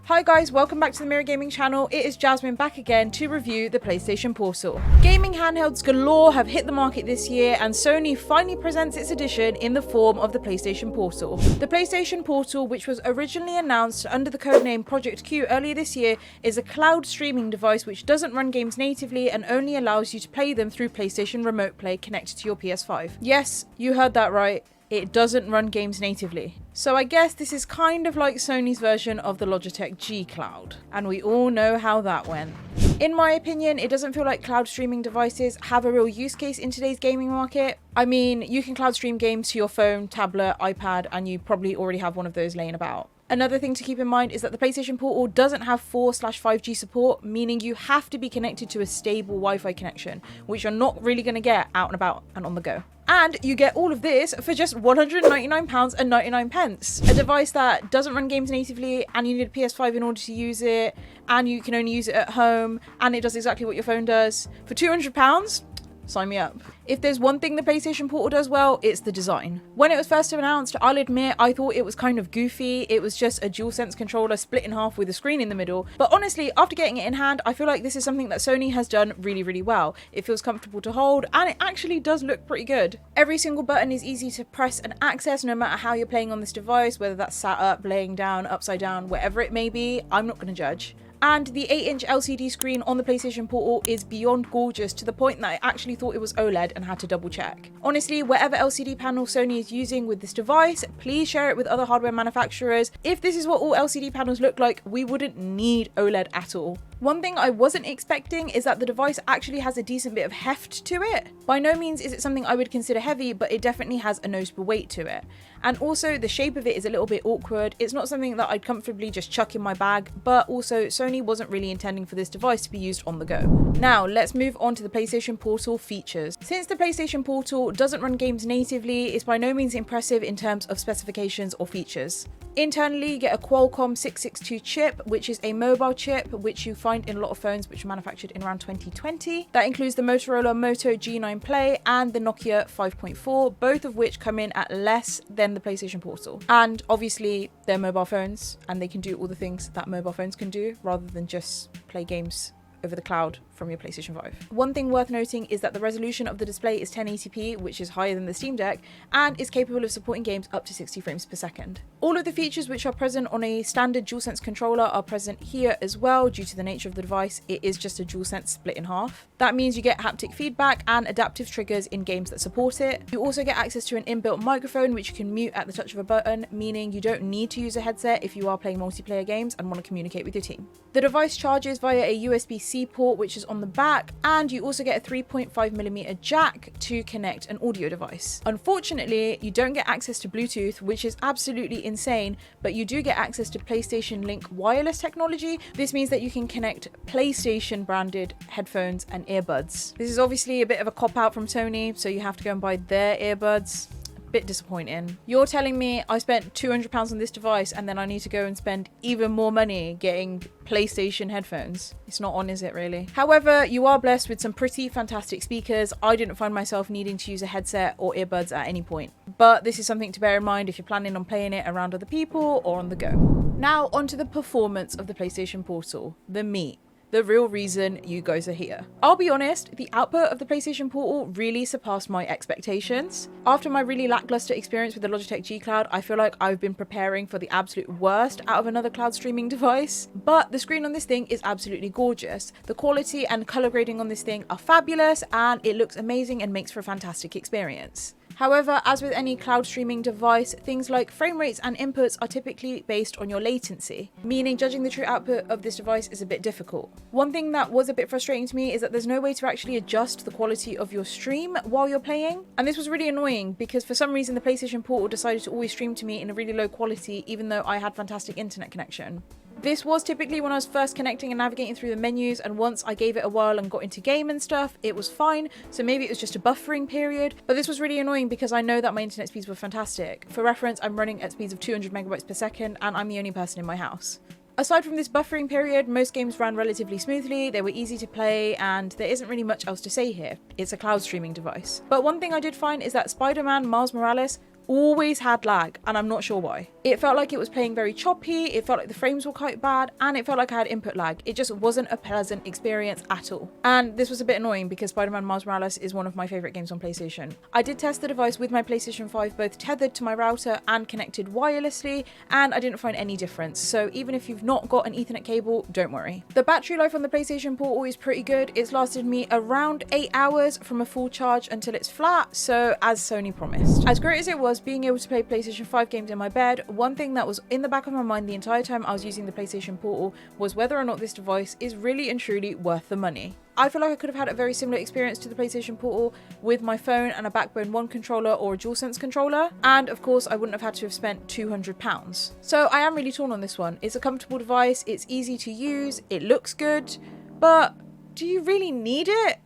Hi guys, welcome back to the Mirror Gaming channel. It is Jasmine back again to review the PlayStation Portal. Gaming handhelds galore have hit the market this year, and Sony finally presents its edition in the form of the PlayStation Portal. The PlayStation Portal, which was originally announced under the codename Project Q earlier this year, is a cloud streaming device which doesn't run games natively and only allows you to play them through PlayStation Remote Play connected to your PS5. Yes, you heard that right. It doesn't run games natively. So I guess this is kind of like Sony's version of the Logitech G Cloud, and we all know how that went. In my opinion, it doesn't feel like cloud streaming devices have a real use case in today's gaming market. I mean, you can cloud stream games to your phone, tablet, iPad, and you probably already have one of those laying about. Another thing to keep in mind is that the PlayStation Portal doesn't have 4/5G support, meaning you have to be connected to a stable Wi-Fi connection, which you're not really going to get out and about and on the go. And you get all of this for just £199.99. A device that doesn't run games natively, and you need a PS5 in order to use it, and you can only use it at home, and it does exactly what your phone does. For £200? Sign me up. If there's one thing the PlayStation Portal does well, it's the design. When it was first announced, I'll admit I thought it was kind of goofy. It was just a DualSense controller split in half with a screen in the middle. But honestly, after getting it in hand, I feel like this is something that Sony has done really well. It feels comfortable to hold, and it actually does look pretty good. Every single button is easy to press and access no matter how you're playing on this device, whether that's sat up, laying down, upside down, whatever it may be. I'm not going to judge. And the 8-inch LCD screen on the PlayStation Portal is beyond gorgeous, to the point that I actually thought it was OLED and had to double check. Honestly, whatever LCD panel Sony is using with this device, please share it with other hardware manufacturers. If this is what all LCD panels look like, we wouldn't need OLED at all. One thing I wasn't expecting is that the device actually has a decent bit of heft to it. By no means is it something I would consider heavy, but it definitely has a noticeable weight to it. And also the shape of it is a little bit awkward. It's not something that I'd comfortably just chuck in my bag, but also Sony wasn't really intending for this device to be used on the go. Now let's move on to the PlayStation Portal features. Since the PlayStation Portal doesn't run games natively, it's by no means impressive in terms of specifications or features. Internally, you get a Qualcomm 662 chip, which is a mobile chip, which you find in a lot of phones which were manufactured in around 2020. That includes the Motorola Moto G9 Play and the Nokia 5.4, both of which come in at less than the PlayStation Portal. And obviously, they're mobile phones, and they can do all the things that mobile phones can do, rather than just play games over the cloud from your PlayStation 5. One thing worth noting is that the resolution of the display is 1080p, which is higher than the Steam Deck, and is capable of supporting games up to 60 frames per second. All of the features which are present on a standard DualSense controller are present here as well. Due to the nature of the device, it is just a DualSense split in half. That means you get haptic feedback and adaptive triggers in games that support it. You also get access to an inbuilt microphone which you can mute at the touch of a button, meaning you don't need to use a headset if you are playing multiplayer games and want to communicate with your team. The device charges via a USB-C port, which is on the back, and you also get a 3.5mm jack to connect an audio device. Unfortunately, you don't get access to Bluetooth, which is absolutely insane, but you do get access to PlayStation Link wireless technology. This means that you can connect PlayStation branded headphones and earbuds. This is obviously a bit of a cop-out from Sony, so you have to go and buy their earbuds. Bit disappointing. You're telling me I spent £200 on this device and then I need to go and spend even more money getting PlayStation headphones? It's not on, is it really? However, you are blessed with some pretty fantastic speakers. I didn't find myself needing to use a headset or earbuds at any point, but this is something to bear in mind if you're planning on playing it around other people or on the go. Now onto the performance of the PlayStation Portal, the meat. The real reason you guys are here. I'll be honest, the output of the PlayStation Portal really surpassed my expectations. After my really lackluster experience with the Logitech G Cloud, I feel like I've been preparing for the absolute worst out of another cloud streaming device. But the screen on this thing is absolutely gorgeous. The quality and color grading on this thing are fabulous, and it looks amazing and makes for a fantastic experience. However, as with any cloud streaming device, things like frame rates and inputs are typically based on your latency, meaning judging the true output of this device is a bit difficult. One thing that was a bit frustrating to me is that there's no way to actually adjust the quality of your stream while you're playing, and this was really annoying because for some reason the PlayStation Portal decided to always stream to me in a really low quality even though I had fantastic internet connection. This was typically when I was first connecting and navigating through the menus, and once I gave it a whirl and got into game and stuff, it was fine. So maybe it was just a buffering period, but this was really annoying because I know that my internet speeds were fantastic. For reference, I'm running at speeds of 200 megabytes per second and I'm the only person in my house. Aside from this buffering period, most games ran relatively smoothly, they were easy to play, and there isn't really much else to say here. It's a cloud streaming device. But one thing I did find is that Spider-Man Miles Morales always had lag, and I'm not sure why. It felt like it was playing very choppy, it felt like the frames were quite bad, and it felt like I had input lag. It just wasn't a pleasant experience at all. And this was a bit annoying because Spider-Man Miles Morales is one of my favourite games on PlayStation. I did test the device with my PlayStation 5 both tethered to my router and connected wirelessly, and I didn't find any difference. So even if you've not got an Ethernet cable, don't worry. The battery life on the PlayStation Portal is pretty good. It's lasted me around 8 hours from a full charge until it's flat, so as Sony promised. As great as it was being able to play PlayStation 5 games in my bed, one thing that was in the back of my mind the entire time I was using the PlayStation Portal was whether or not this device is really and truly worth the money. I feel like I could have had a very similar experience to the PlayStation Portal with my phone and a Backbone 1 controller or a DualSense controller, and of course I wouldn't have had to have spent £200. So I am really torn on this one. It's a comfortable device, it's easy to use, it looks good, but do you really need it?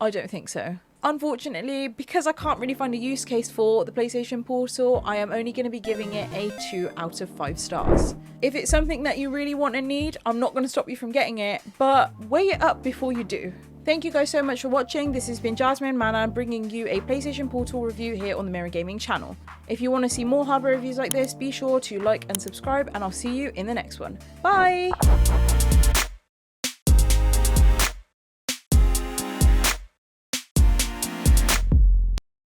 I don't think so. Unfortunately, because I can't really find a use case for the PlayStation Portal, I am only going to be giving it a 2 out of 5 stars. If it's something that you really want and need, I'm not going to stop you from getting it, but weigh it up before you do. Thank you guys so much for watching. This has been Jasmine Mannan bringing you a PlayStation Portal review here on the Mirror Gaming channel. If you want to see more hardware reviews like this, be sure to like and subscribe, and I'll see you in the next one. Bye!